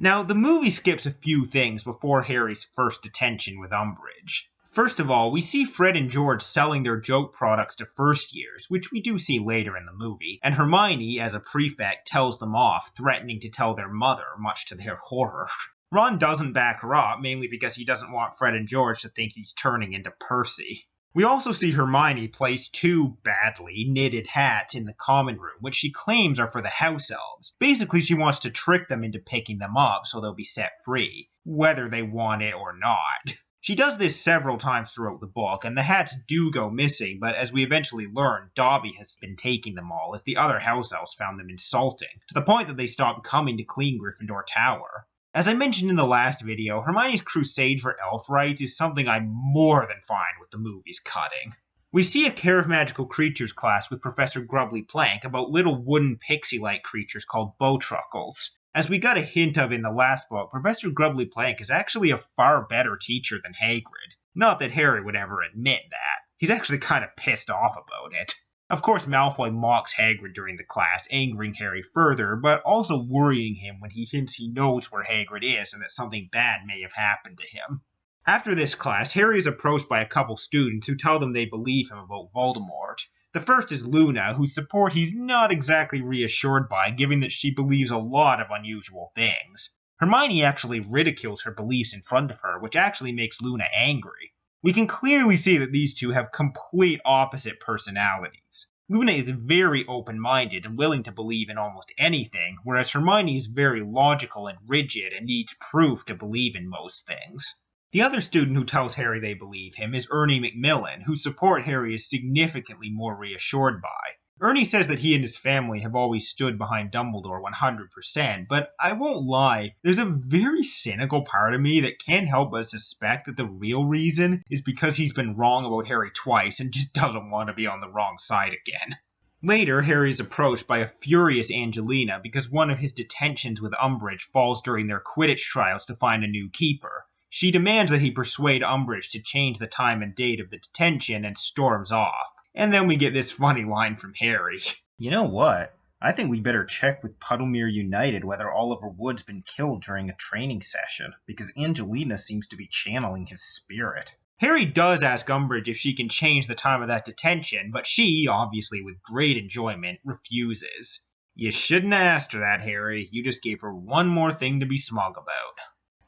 Now, the movie skips a few things before Harry's first detention with Umbridge. First of all, we see Fred and George selling their joke products to first years, which we do see later in the movie, and Hermione, as a prefect, tells them off, threatening to tell their mother, much to their horror. Ron doesn't back her up, mainly because he doesn't want Fred and George to think he's turning into Percy. We also see Hermione place 2 badly knitted hats in the common room, which she claims are for the house elves. Basically, she wants to trick them into picking them up so they'll be set free, whether they want it or not. She does this several times throughout the book, and the hats do go missing, but as we eventually learn, Dobby has been taking them all, as the other house elves found them insulting, to the point that they stopped coming to clean Gryffindor Tower. As I mentioned in the last video, Hermione's crusade for elf rights is something I'm more than fine with the movies cutting. We see a Care of Magical Creatures class with Professor Grubbly-Plank about little wooden pixie-like creatures called bowtruckles. As we got a hint of in the last book, Professor Grubbly-Plank is actually a far better teacher than Hagrid. Not that Harry would ever admit that. He's actually kind of pissed off about it. Of course, Malfoy mocks Hagrid during the class, angering Harry further, but also worrying him when he hints he knows where Hagrid is and that something bad may have happened to him. After this class, Harry is approached by a couple students who tell them they believe him about Voldemort. The first is Luna, whose support he's not exactly reassured by, given that she believes a lot of unusual things. Hermione actually ridicules her beliefs in front of her, which actually makes Luna angry. We can clearly see that these two have complete opposite personalities. Luna is very open-minded and willing to believe in almost anything, whereas Hermione is very logical and rigid and needs proof to believe in most things. The other student who tells Harry they believe him is Ernie Macmillan, whose support Harry is significantly more reassured by. Ernie says that he and his family have always stood behind Dumbledore 100%, but I won't lie, there's a very cynical part of me that can't help but suspect that the real reason is because he's been wrong about Harry twice and just doesn't want to be on the wrong side again. Later, Harry is approached by a furious Angelina because one of his detentions with Umbridge falls during their Quidditch trials to find a new keeper. She demands that he persuade Umbridge to change the time and date of the detention and storms off. And then we get this funny line from Harry. You know what? I think we better check with Podmore United whether Oliver Wood's been killed during a training session, because Angelina seems to be channeling his spirit. Harry does ask Umbridge if she can change the time of that detention, but she, obviously with great enjoyment, refuses. You shouldn't have asked her that, Harry. You just gave her one more thing to be smug about.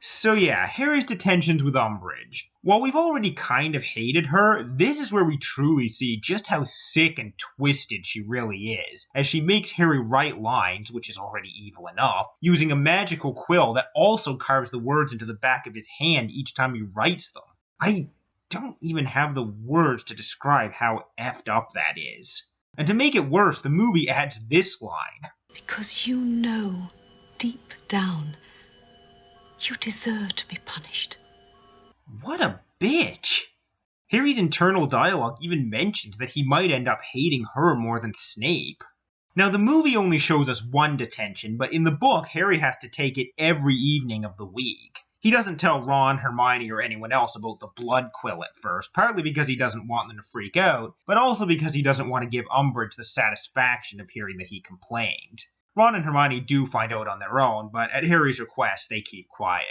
So yeah, Harry's detentions with Umbridge. While we've already kind of hated her, this is where we truly see just how sick and twisted she really is, as she makes Harry write lines, which is already evil enough, using a magical quill that also carves the words into the back of his hand each time he writes them. I don't even have the words to describe how effed up that is. And to make it worse, the movie adds this line. Because you know, deep down, you deserve to be punished. What a bitch! Harry's internal dialogue even mentions that he might end up hating her more than Snape. Now, the movie only shows us one detention, but in the book, Harry has to take it every evening of the week. He doesn't tell Ron, Hermione, or anyone else about the blood quill at first, partly because he doesn't want them to freak out, but also because he doesn't want to give Umbridge the satisfaction of hearing that he complained. Ron and Hermione do find out on their own, but at Harry's request, they keep quiet.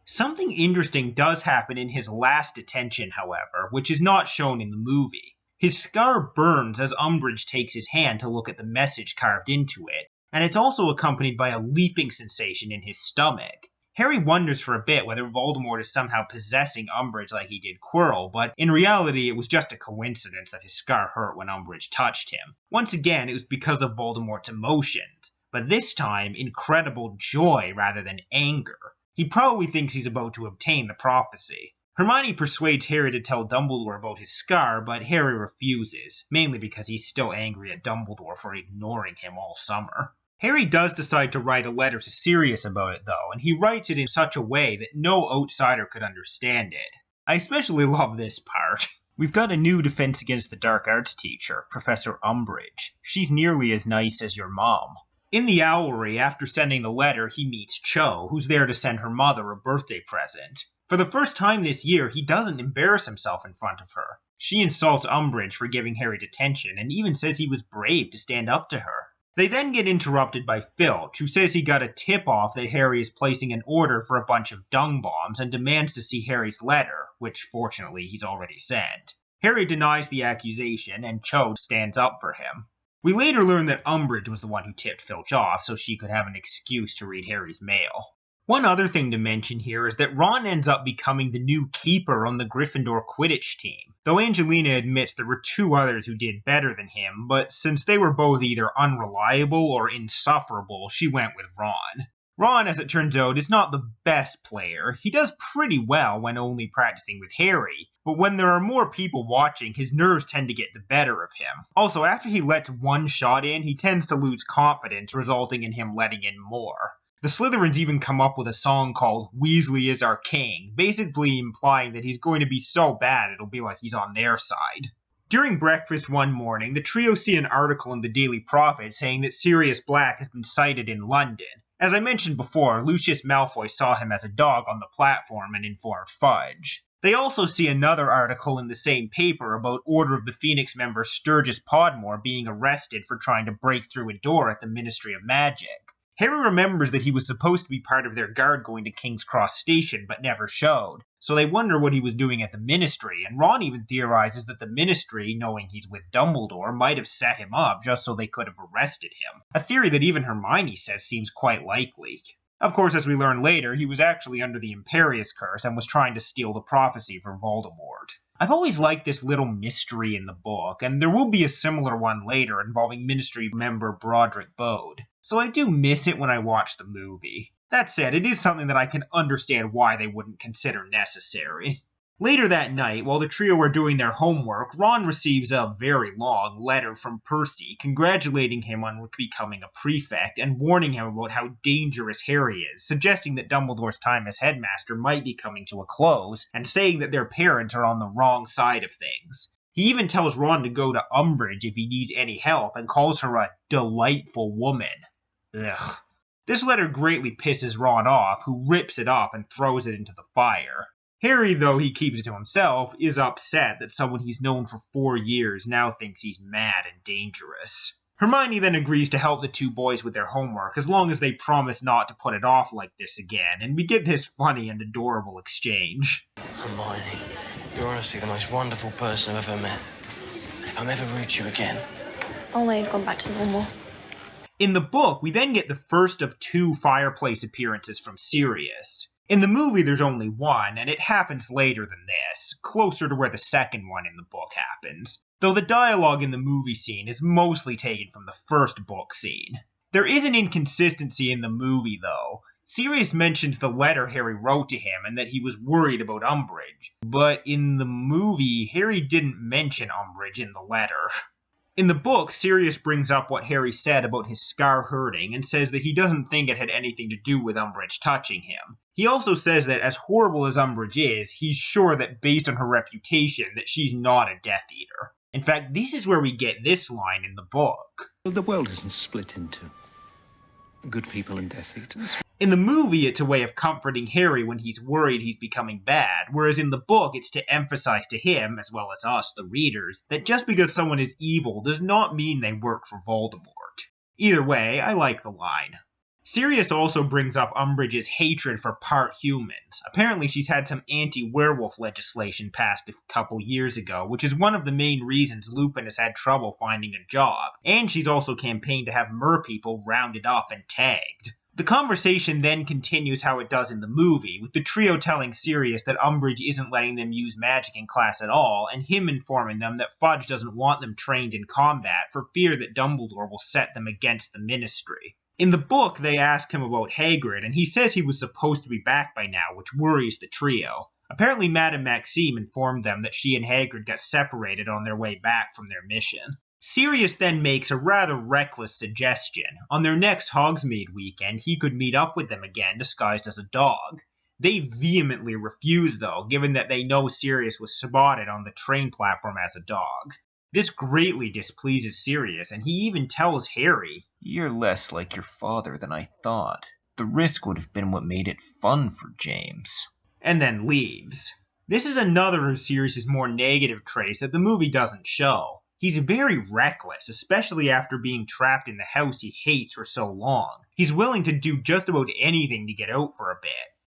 Something interesting does happen in his last detention, however, which is not shown in the movie. His scar burns as Umbridge takes his hand to look at the message carved into it, and it's also accompanied by a leaping sensation in his stomach. Harry wonders for a bit whether Voldemort is somehow possessing Umbridge like he did Quirrell, but in reality it was just a coincidence that his scar hurt when Umbridge touched him. Once again, it was because of Voldemort's emotions. But this time, incredible joy rather than anger. He probably thinks he's about to obtain the prophecy. Hermione persuades Harry to tell Dumbledore about his scar, but Harry refuses, mainly because he's still angry at Dumbledore for ignoring him all summer. Harry does decide to write a letter to Sirius about it though, and he writes it in such a way that no outsider could understand it. I especially love this part. We've got a new Defense Against the Dark Arts teacher, Professor Umbridge. She's nearly as nice as your mom. In the Owlery, after sending the letter, he meets Cho, who's there to send her mother a birthday present. For the first time this year, he doesn't embarrass himself in front of her. She insults Umbridge for giving Harry detention, and even says he was brave to stand up to her. They then get interrupted by Filch, who says he got a tip-off that Harry is placing an order for a bunch of dung bombs and demands to see Harry's letter, which fortunately he's already sent. Harry denies the accusation, and Cho stands up for him. We later learn that Umbridge was the one who tipped Filch off so she could have an excuse to read Harry's mail. One other thing to mention here is that Ron ends up becoming the new keeper on the Gryffindor Quidditch team, though Angelina admits there were two others who did better than him, but since they were both either unreliable or insufferable, she went with Ron. Ron, as it turns out, is not the best player. He does pretty well when only practicing with Harry, but when there are more people watching, his nerves tend to get the better of him. Also, after he lets one shot in, he tends to lose confidence, resulting in him letting in more. The Slytherins even come up with a song called Weasley is Our King, basically implying that he's going to be so bad it'll be like he's on their side. During breakfast one morning, the trio see an article in the Daily Prophet saying that Sirius Black has been sighted in London. As I mentioned before, Lucius Malfoy saw him as a dog on the platform and informed Fudge. They also see another article in the same paper about Order of the Phoenix member Sturgis Podmore being arrested for trying to break through a door at the Ministry of Magic. Harry remembers that he was supposed to be part of their guard going to King's Cross Station, but never showed, so they wonder what he was doing at the Ministry, and Ron even theorizes that the Ministry, knowing he's with Dumbledore, might have set him up just so they could have arrested him, a theory that even Hermione says seems quite likely. Of course, as we learn later, he was actually under the Imperius Curse and was trying to steal the prophecy for Voldemort. I've always liked this little mystery in the book, and there will be a similar one later involving Ministry member Broderick Bode, so I do miss it when I watch the movie. That said, it is something that I can understand why they wouldn't consider necessary. Later that night, while the trio are doing their homework, Ron receives a very long letter from Percy congratulating him on becoming a prefect and warning him about how dangerous Harry is, suggesting that Dumbledore's time as headmaster might be coming to a close, and saying that their parents are on the wrong side of things. He even tells Ron to go to Umbridge if he needs any help and calls her a delightful woman. Ugh. This letter greatly pisses Ron off, who rips it up and throws it into the fire. Harry, though he keeps it to himself, is upset that someone he's known for 4 years now thinks he's mad and dangerous. Hermione then agrees to help the two boys with their homework as long as they promise not to put it off like this again, and we get this funny and adorable exchange. Hermione, you're honestly the most wonderful person I've ever met. If I'm ever rude to you again... Oh no, you've gone back to normal. In the book, we then get the first of 2 Fireplace appearances from Sirius. In the movie, there's only one, and it happens later than this, closer to where the second one in the book happens, though the dialogue in the movie scene is mostly taken from the first book scene. There is an inconsistency in the movie, though. Sirius mentions the letter Harry wrote to him and that he was worried about Umbridge, but in the movie, Harry didn't mention Umbridge in the letter. In the book, Sirius brings up what Harry said about his scar hurting and says that he doesn't think it had anything to do with Umbridge touching him. He also says that as horrible as Umbridge is, he's sure that based on her reputation that she's not a Death Eater. In fact, this is where we get this line in the book. The world isn't split into good people and Death Eaters. In the movie, it's a way of comforting Harry when he's worried he's becoming bad, whereas in the book, it's to emphasize to him, as well as us, the readers, that just because someone is evil does not mean they work for Voldemort. Either way, I like the line. Sirius also brings up Umbridge's hatred for part humans. Apparently she's had some anti-werewolf legislation passed a couple years ago, which is one of the main reasons Lupin has had trouble finding a job, and she's also campaigned to have merpeople rounded up and tagged. The conversation then continues how it does in the movie, with the trio telling Sirius that Umbridge isn't letting them use magic in class at all, and him informing them that Fudge doesn't want them trained in combat for fear that Dumbledore will set them against the Ministry. In the book, they ask him about Hagrid, and he says he was supposed to be back by now, which worries the trio. Apparently Madame Maxime informed them that she and Hagrid got separated on their way back from their mission. Sirius then makes a rather reckless suggestion. On their next Hogsmeade weekend, he could meet up with them again disguised as a dog. They vehemently refuse, though, given that they know Sirius was spotted on the train platform as a dog. This greatly displeases Sirius, and he even tells Harry, "You're less like your father than I thought. The risk would have been what made it fun for James." And then leaves. This is another of Sirius's more negative traits that the movie doesn't show. He's very reckless, especially after being trapped in the house he hates for so long. He's willing to do just about anything to get out for a bit.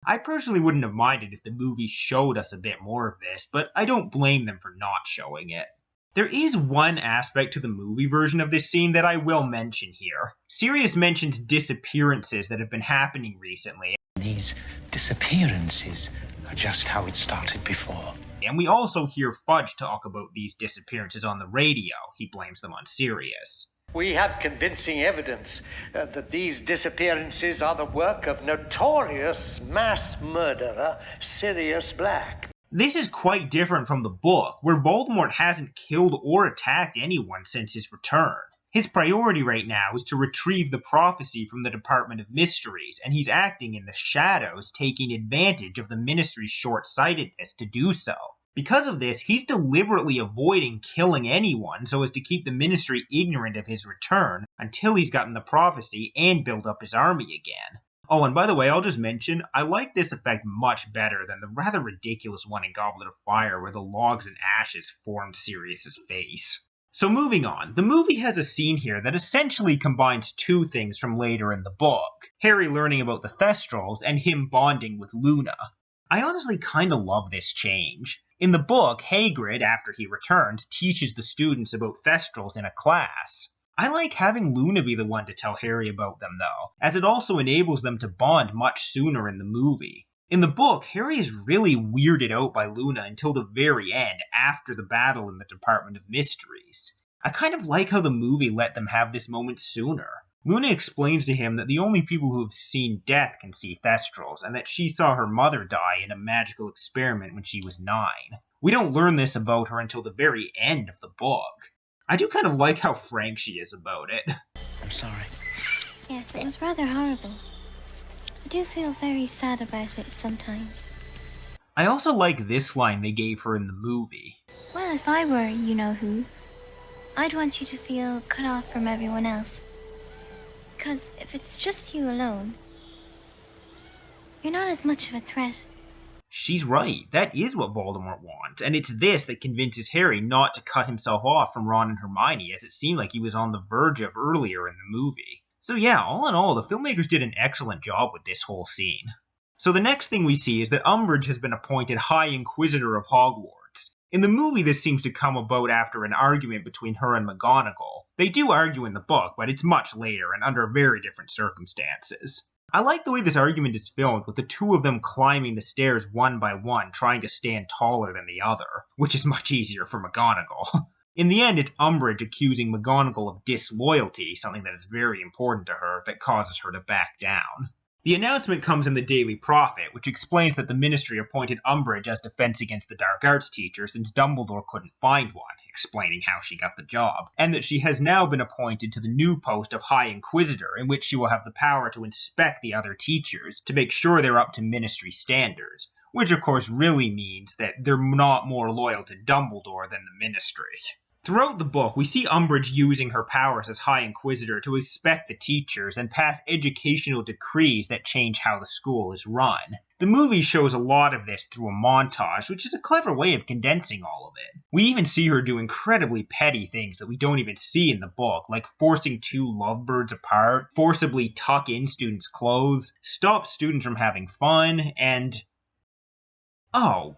I personally wouldn't have minded if the movie showed us a bit more of this, but I don't blame them for not showing it. There is one aspect to the movie version of this scene that I will mention here. Sirius mentions disappearances that have been happening recently. These disappearances are just how it started before. And we also hear Fudge talk about these disappearances on the radio. He blames them on Sirius. We have convincing evidence that these disappearances are the work of notorious mass murderer Sirius Black. This is quite different from the book, where Voldemort hasn't killed or attacked anyone since his return. His priority right now is to retrieve the prophecy from the Department of Mysteries, and he's acting in the shadows, taking advantage of the Ministry's short-sightedness to do so. Because of this, he's deliberately avoiding killing anyone so as to keep the Ministry ignorant of his return until he's gotten the prophecy and build up his army again. Oh, and by the way, I'll just mention, I like this effect much better than the rather ridiculous one in Goblet of Fire where the logs and ashes formed Sirius's face. So moving on, the movie has a scene here that essentially combines two things from later in the book. Harry learning about the Thestrals and him bonding with Luna. I honestly kinda love this change. In the book, Hagrid, after he returns, teaches the students about Thestrals in a class. I like having Luna be the one to tell Harry about them though, as it also enables them to bond much sooner in the movie. In the book, Harry is really weirded out by Luna until the very end, after the battle in the Department of Mysteries. I kind of like how the movie let them have this moment sooner. Luna explains to him that the only people who have seen death can see Thestrals, and that she saw her mother die in a magical experiment when she was 9. We don't learn this about her until the very end of the book. I do kind of like how frank she is about it. I'm sorry. Yes, it was rather horrible. I do feel very sad about it sometimes. I also like this line they gave her in the movie. Well, if I were you-know-who, I'd want you to feel cut off from everyone else. Because if it's just you alone, you're not as much of a threat. She's right, that is what Voldemort wants, and it's this that convinces Harry not to cut himself off from Ron and Hermione, as it seemed like he was on the verge of earlier in the movie. So yeah, all in all, the filmmakers did an excellent job with this whole scene. So the next thing we see is that Umbridge has been appointed High Inquisitor of Hogwarts. In the movie, this seems to come about after an argument between her and McGonagall. They do argue in the book, but it's much later and under very different circumstances. I like the way this argument is filmed, with the two of them climbing the stairs one by one, trying to stand taller than the other, which is much easier for McGonagall. In the end, it's Umbridge accusing McGonagall of disloyalty, something that is very important to her, that causes her to back down. The announcement comes in the Daily Prophet, which explains that the Ministry appointed Umbridge as Defense Against the Dark Arts teacher since Dumbledore couldn't find one, explaining how she got the job, and that she has now been appointed to the new post of High Inquisitor, in which she will have the power to inspect the other teachers to make sure they're up to Ministry standards, which of course really means that they're not more loyal to Dumbledore than the Ministry. Throughout the book, we see Umbridge using her powers as High Inquisitor to inspect the teachers and pass educational decrees that change how the school is run. The movie shows a lot of this through a montage, which is a clever way of condensing all of it. We even see her do incredibly petty things that we don't even see in the book, like forcing 2 lovebirds apart, forcibly tuck in students' clothes, stop students from having fun, and... oh,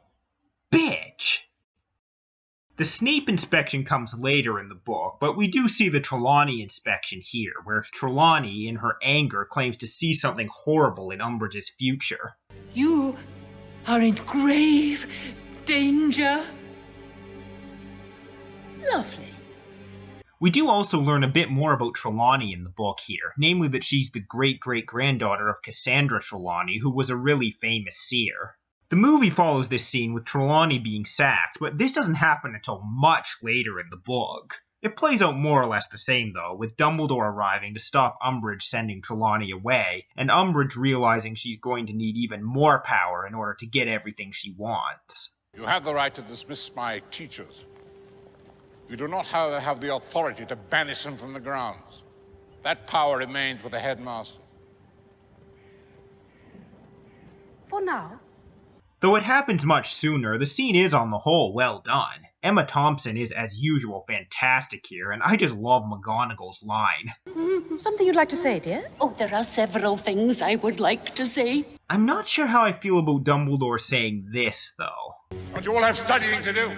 bitch! The Snape inspection comes later in the book, but we do see the Trelawney inspection here, where Trelawney, in her anger, claims to see something horrible in Umbridge's future. You are in grave danger. Lovely. We do also learn a bit more about Trelawney in the book here, namely that she's the great-great-granddaughter of Cassandra Trelawney, who was a really famous seer. The movie follows this scene with Trelawney being sacked, but this doesn't happen until much later in the book. It plays out more or less the same though, with Dumbledore arriving to stop Umbridge sending Trelawney away, and Umbridge realizing she's going to need even more power in order to get everything she wants. You have the right to dismiss my teachers. You do not, however, have the authority to banish them from the grounds. That power remains with the headmaster. For now. Though it happens much sooner, the scene is on the whole well done. Emma Thompson is, as usual, fantastic here, and I just love McGonagall's line. Something you'd like to say, dear? Oh, there are several things I would like to say. I'm not sure how I feel about Dumbledore saying this, though. But you all have studying to do.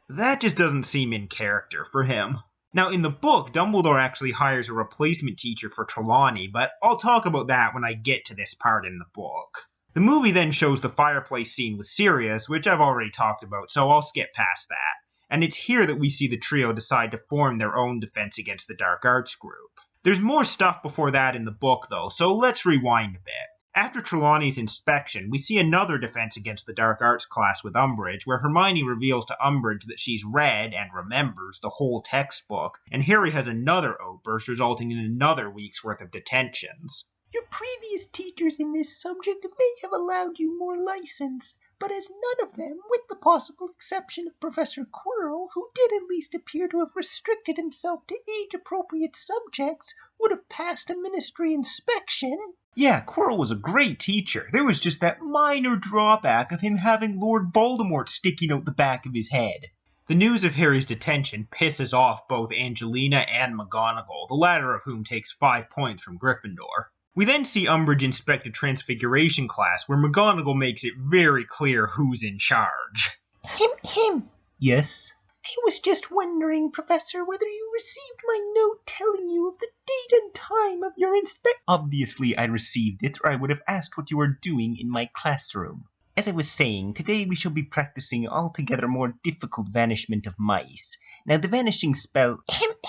That just doesn't seem in character for him. Now, in the book, Dumbledore actually hires a replacement teacher for Trelawney, but I'll talk about that when I get to this part in the book. The movie then shows the fireplace scene with Sirius, which I've already talked about, so I'll skip past that. And it's here that we see the trio decide to form their own Defense Against the Dark Arts group. There's more stuff before that in the book, though, so let's rewind a bit. After Trelawney's inspection, we see another Defense Against the Dark Arts class with Umbridge, where Hermione reveals to Umbridge that she's read and remembers the whole textbook, and Harry has another outburst resulting in another week's worth of detentions. Your previous teachers in this subject may have allowed you more license, but as none of them, with the possible exception of Professor Quirrell, who did at least appear to have restricted himself to age-appropriate subjects, would have passed a ministry inspection. Yeah, Quirrell was a great teacher. There was just that minor drawback of him having Lord Voldemort sticking out the back of his head. The news of Harry's detention pisses off both Angelina and McGonagall, the latter of whom takes 5 points from Gryffindor. We then see Umbridge inspect a Transfiguration class where McGonagall makes it very clear who's in charge. Him. Yes? I was just wondering, Professor, whether you received my note telling you of the date and time of your inspection. Obviously I received it, or I would have asked what you were doing in my classroom. As I was saying, today we shall be practicing altogether more difficult banishment of mice. Now the vanishing spell...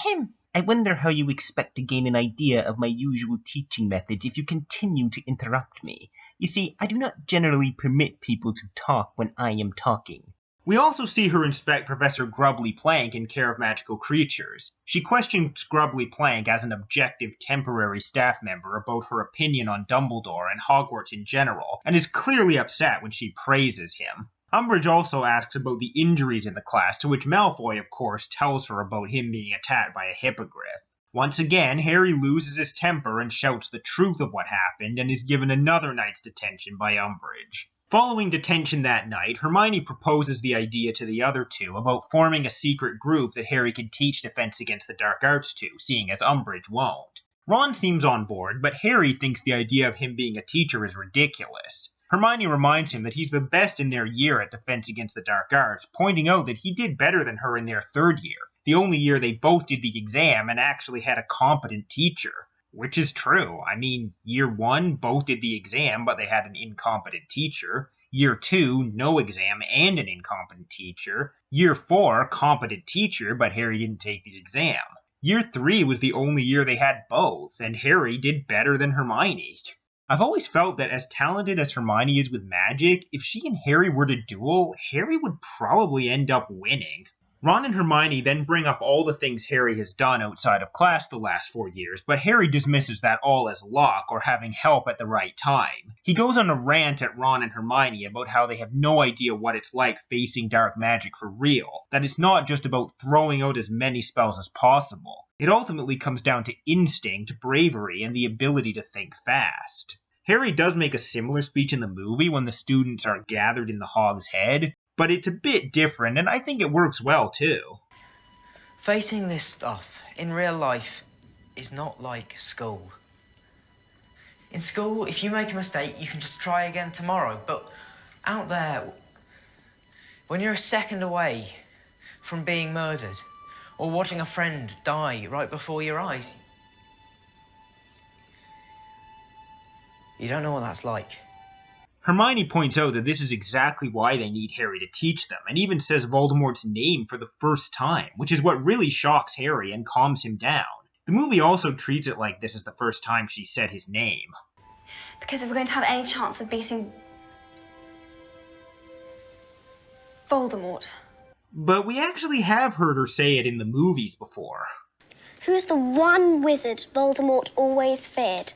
Him. I wonder how you expect to gain an idea of my usual teaching methods if you continue to interrupt me. You see, I do not generally permit people to talk when I am talking. We also see her inspect Professor Grubbly-Plank in Care of Magical Creatures. She questions Grubbly-Plank as an objective temporary staff member about her opinion on Dumbledore and Hogwarts in general, and is clearly upset when she praises him. Umbridge also asks about the injuries in the class, to which Malfoy, of course, tells her about him being attacked by a hippogriff. Once again, Harry loses his temper and shouts the truth of what happened and is given another night's detention by Umbridge. Following detention that night, Hermione proposes the idea to the other two about forming a secret group that Harry can teach Defense Against the Dark Arts to, seeing as Umbridge won't. Ron seems on board, but Harry thinks the idea of him being a teacher is ridiculous. Hermione reminds him that he's the best in their year at Defense Against the Dark Arts, pointing out that he did better than her in their third year, the only year they both did the exam and actually had a competent teacher. Which is true. I mean, year 1, both did the exam, but they had an incompetent teacher. Year 2, no exam and an incompetent teacher. Year 4, competent teacher, but Harry didn't take the exam. Year 3 was the only year they had both, and Harry did better than Hermione. I've always felt that as talented as Hermione is with magic, if she and Harry were to duel, Harry would probably end up winning. Ron and Hermione then bring up all the things Harry has done outside of class the last 4 years, but Harry dismisses that all as luck or having help at the right time. He goes on a rant at Ron and Hermione about how they have no idea what it's like facing dark magic for real, that it's not just about throwing out as many spells as possible. It ultimately comes down to instinct, bravery, and the ability to think fast. Harry does make a similar speech in the movie when the students are gathered in the Hog's Head, but it's a bit different, and I think it works well too. Facing this stuff in real life is not like school. In school, if you make a mistake, you can just try again tomorrow, but out there, when you're a second away from being murdered, or watching a friend die right before your eyes, you don't know what that's like. Hermione points out that this is exactly why they need Harry to teach them, and even says Voldemort's name for the first time, which is what really shocks Harry and calms him down. The movie also treats it like this is the first time she said his name. Because if we're going to have any chance of beating Voldemort. But we actually have heard her say it in the movies before. Who's the one wizard Voldemort always feared?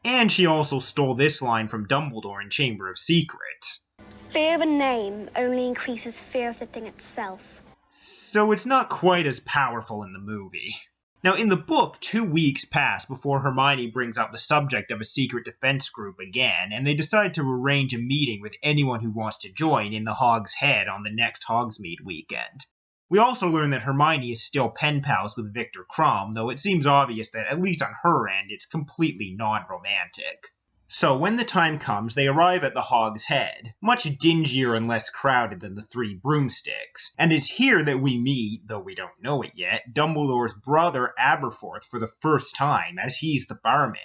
And she also stole this line from Dumbledore in Chamber of Secrets. Fear of a name only increases fear of the thing itself. So it's not quite as powerful in the movie. Now, in the book, 2 weeks pass before Hermione brings up the subject of a secret defense group again, and they decide to arrange a meeting with anyone who wants to join in the Hog's Head on the next Hogsmeade weekend. We also learn that Hermione is still pen pals with Victor Krum, though it seems obvious that, at least on her end, it's completely non-romantic. So when the time comes, they arrive at the Hog's Head, much dingier and less crowded than the Three Broomsticks, and it's here that we meet, though we don't know it yet, Dumbledore's brother Aberforth for the first time, as he's the barman.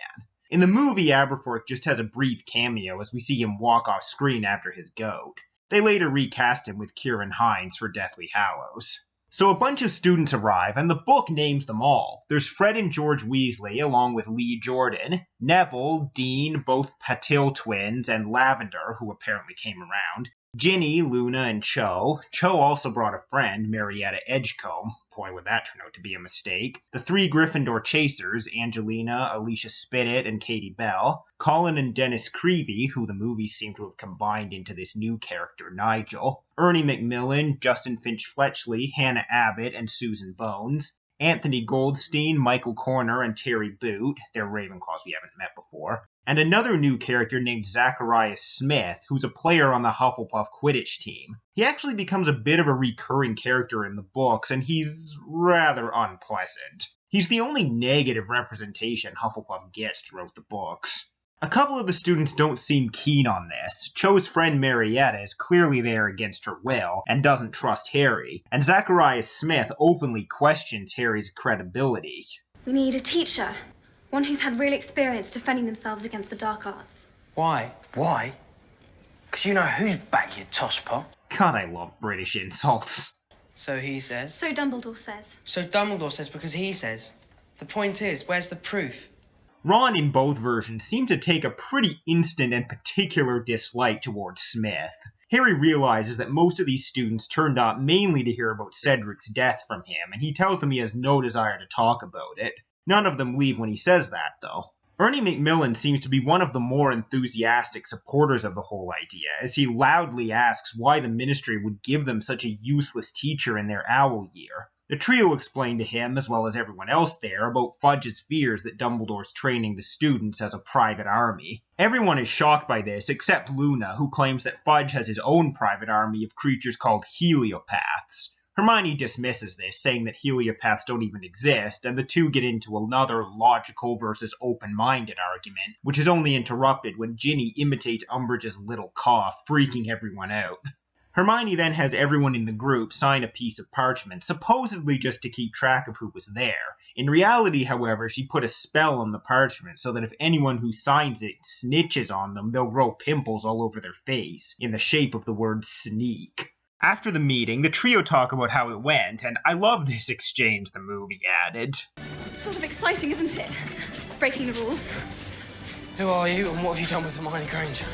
In the movie, Aberforth just has a brief cameo as we see him walk off screen after his goat. They later recast him with Kieran Hines for Deathly Hallows. So a bunch of students arrive, and the book names them all. There's Fred and George Weasley, along with Lee Jordan, Neville, Dean, both Patil twins, and Lavender, who apparently came around, Ginny, Luna, and Cho. Cho also brought a friend, Marietta Edgecombe. Boy, would that turn out to be a mistake. The 3 Gryffindor chasers, Angelina, Alicia Spittet, and Katie Bell. Colin and Dennis Creevy, who the movies seem to have combined into this new character, Nigel. Ernie Macmillan, Justin Finch-Fletchley, Hannah Abbott, and Susan Bones. Anthony Goldstein, Michael Corner, and Terry Boot. They're Ravenclaws we haven't met before. And another new character named Zacharias Smith, who's a player on the Hufflepuff Quidditch team. He actually becomes a bit of a recurring character in the books, and he's rather unpleasant. He's the only negative representation Hufflepuff gets throughout the books. A couple of the students don't seem keen on this. Cho's friend Marietta is clearly there against her will, and doesn't trust Harry, and Zacharias Smith openly questions Harry's credibility. We need a teacher. One who's had real experience defending themselves against the dark arts. Why? Why? Because you know who's back, you tosspot. God, I love British insults. So he says. So Dumbledore says. So Dumbledore says because he says. The point is, where's the proof? Ron in both versions seems to take a pretty instant and particular dislike towards Smith. Harry realizes that most of these students turned up mainly to hear about Cedric's death from him, and he tells them he has no desire to talk about it. None of them leave when he says that, though. Ernie Macmillan seems to be one of the more enthusiastic supporters of the whole idea, as he loudly asks why the Ministry would give them such a useless teacher in their Owl Year. The trio explain to him, as well as everyone else there, about Fudge's fears that Dumbledore's training the students as a private army. Everyone is shocked by this, except Luna, who claims that Fudge has his own private army of creatures called heliopaths. Hermione dismisses this, saying that heliopaths don't even exist, and the two get into another logical versus open-minded argument, which is only interrupted when Ginny imitates Umbridge's little cough, freaking everyone out. Hermione then has everyone in the group sign a piece of parchment, supposedly just to keep track of who was there. In reality, however, she put a spell on the parchment so that if anyone who signs it snitches on them, they'll grow pimples all over their face, in the shape of the word sneak. After the meeting, the trio talk about how it went, and I love this exchange the movie added. It's sort of exciting, isn't it? Breaking the rules. Who are you and what have you done with Hermione Granger?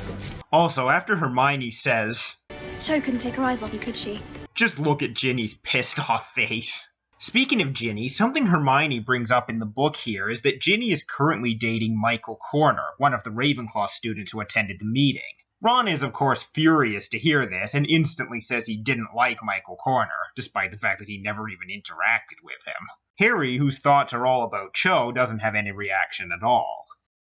Also, after Hermione says, Cho couldn't take her eyes off you, could she? Just look at Ginny's pissed off face. Speaking of Ginny, something Hermione brings up in the book here is that Ginny is currently dating Michael Corner, one of the Ravenclaw students who attended the meeting. Ron is, of course, furious to hear this and instantly says he didn't like Michael Corner, despite the fact that he never even interacted with him. Harry, whose thoughts are all about Cho, doesn't have any reaction at all.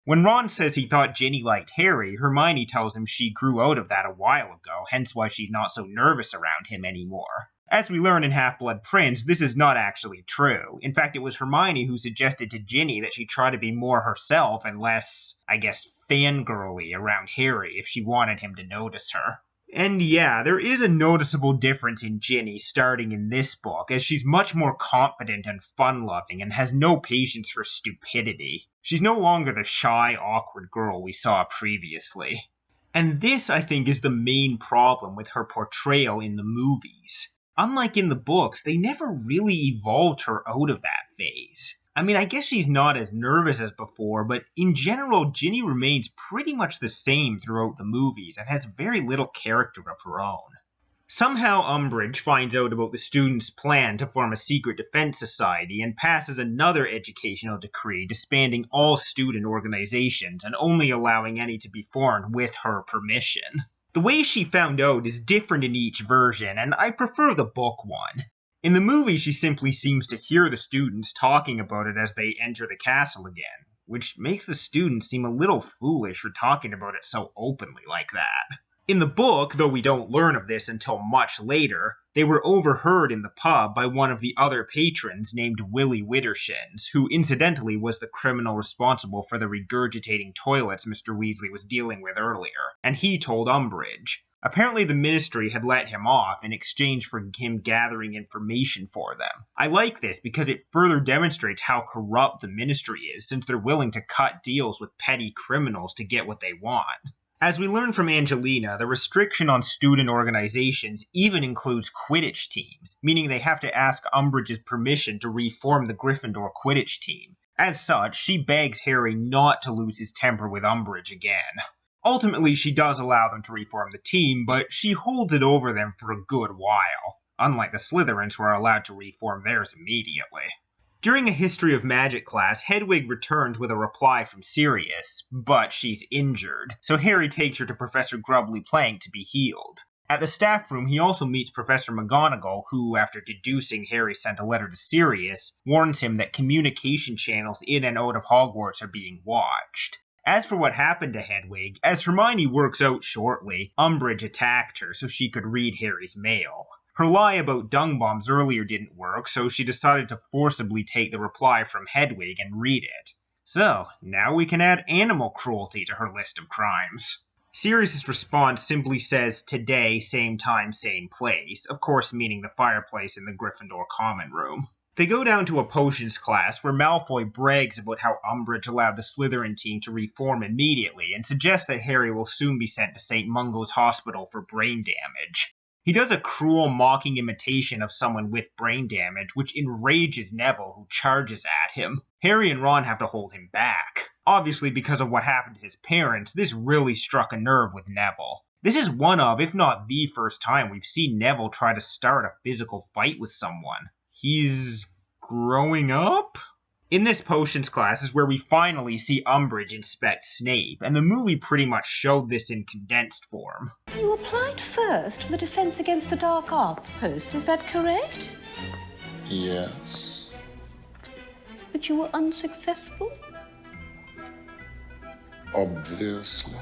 When Ron says he thought Ginny liked Harry, Hermione tells him she grew out of that a while ago, hence why she's not so nervous around him anymore. As we learn in Half-Blood Prince, this is not actually true. In fact, it was Hermione who suggested to Ginny that she try to be more herself and less, I guess, fangirly around Harry if she wanted him to notice her. And yeah, there is a noticeable difference in Ginny starting in this book, as she's much more confident and fun-loving and has no patience for stupidity. She's no longer the shy, awkward girl we saw previously. And this, I think, is the main problem with her portrayal in the movies. Unlike in the books, they never really evolved her out of that phase. I mean, I guess she's not as nervous as before, but in general, Ginny remains pretty much the same throughout the movies and has very little character of her own. Somehow Umbridge finds out about the students' plan to form a secret defense society and passes another educational decree disbanding all student organizations and only allowing any to be formed with her permission. The way she found out is different in each version, and I prefer the book one. In the movie, she simply seems to hear the students talking about it as they enter the castle again, which makes the students seem a little foolish for talking about it so openly like that. In the book, though we don't learn of this until much later, they were overheard in the pub by one of the other patrons named Willie Wittershins, who incidentally was the criminal responsible for the regurgitating toilets Mr. Weasley was dealing with earlier, and he told Umbridge. Apparently the Ministry had let him off in exchange for him gathering information for them. I like this because it further demonstrates how corrupt the Ministry is, since they're willing to cut deals with petty criminals to get what they want. As we learn from Angelina, the restriction on student organizations even includes Quidditch teams, meaning they have to ask Umbridge's permission to reform the Gryffindor Quidditch team. As such, she begs Harry not to lose his temper with Umbridge again. Ultimately, she does allow them to reform the team, but she holds it over them for a good while, unlike the Slytherins who are allowed to reform theirs immediately. During a History of Magic class, Hedwig returns with a reply from Sirius, but she's injured, so Harry takes her to Professor Grubbly-Plank to be healed. At the staff room, he also meets Professor McGonagall, who, after deducing Harry sent a letter to Sirius, warns him that communication channels in and out of Hogwarts are being watched. As for what happened to Hedwig, as Hermione works out shortly, Umbridge attacked her so she could read Harry's mail. Her lie about dung bombs earlier didn't work, so she decided to forcibly take the reply from Hedwig and read it. So, now we can add animal cruelty to her list of crimes. Sirius's response simply says, "Today, same time, same place," of course meaning the fireplace in the Gryffindor common room. They go down to a potions class where Malfoy brags about how Umbridge allowed the Slytherin team to reform immediately and suggests that Harry will soon be sent to St. Mungo's hospital for brain damage. He does a cruel, mocking imitation of someone with brain damage, which enrages Neville, who charges at him. Harry and Ron have to hold him back. Obviously, because of what happened to his parents, this really struck a nerve with Neville. This is one of, if not the first time, we've seen Neville try to start a physical fight with someone. He's growing up? In this potions class is where we finally see Umbridge inspect Snape, and the movie pretty much showed this in condensed form. You applied first for the Defense Against the Dark Arts post, is that correct? Yes. But you were unsuccessful? Obviously.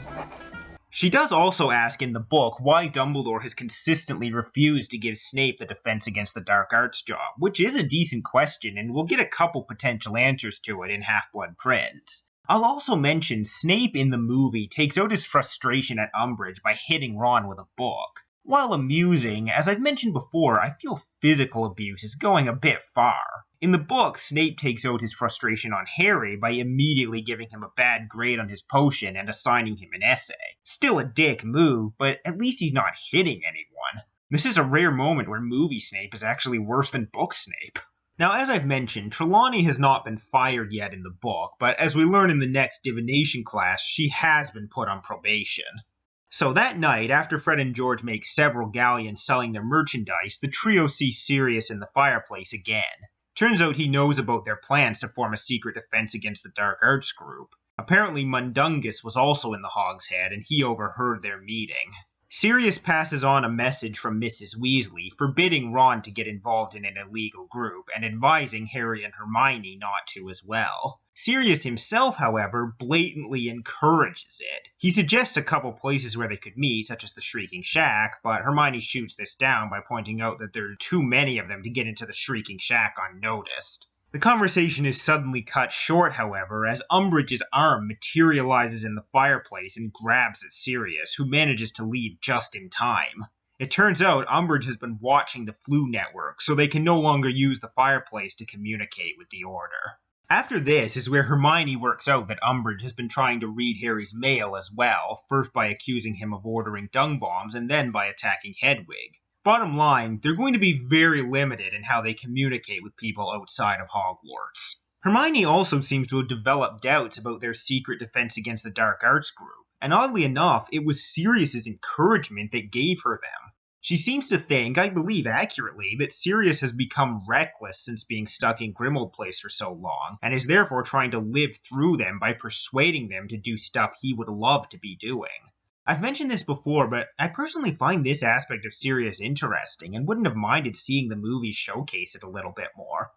She does also ask in the book why Dumbledore has consistently refused to give Snape the Defense Against the Dark Arts job, which is a decent question, and we'll get a couple potential answers to it in Half-Blood Prince. I'll also mention Snape in the movie takes out his frustration at Umbridge by hitting Ron with a book. While amusing, as I've mentioned before, I feel physical abuse is going a bit far. In the book, Snape takes out his frustration on Harry by immediately giving him a bad grade on his potion and assigning him an essay. Still a dick move, but at least he's not hitting anyone. This is a rare moment where movie Snape is actually worse than book Snape. Now, as I've mentioned, Trelawney has not been fired yet in the book, but as we learn in the next divination class, she has been put on probation. So that night, after Fred and George make several galleons selling their merchandise, the trio see Sirius in the fireplace again. Turns out he knows about their plans to form a secret defense against the Dark Arts group. Apparently Mundungus was also in the Hogshead, and he overheard their meeting. Sirius passes on a message from Mrs. Weasley, forbidding Ron to get involved in an illegal group, and advising Harry and Hermione not to as well. Sirius himself, however, blatantly encourages it. He suggests a couple places where they could meet, such as the Shrieking Shack, but Hermione shoots this down by pointing out that there are too many of them to get into the Shrieking Shack unnoticed. The conversation is suddenly cut short, however, as Umbridge's arm materializes in the fireplace and grabs at Sirius, who manages to leave just in time. It turns out Umbridge has been watching the Flu Network, so they can no longer use the fireplace to communicate with the Order. After this is where Hermione works out that Umbridge has been trying to read Harry's mail as well, first by accusing him of ordering dung bombs and then by attacking Hedwig. Bottom line, they're going to be very limited in how they communicate with people outside of Hogwarts. Hermione also seems to have developed doubts about their secret defense against the Dark Arts group, and oddly enough, it was Sirius's encouragement that gave her them. She seems to think, I believe accurately, that Sirius has become reckless since being stuck in Grimmauld Place for so long, and is therefore trying to live through them by persuading them to do stuff he would love to be doing. I've mentioned this before, but I personally find this aspect of Sirius interesting and wouldn't have minded seeing the movie showcase it a little bit more.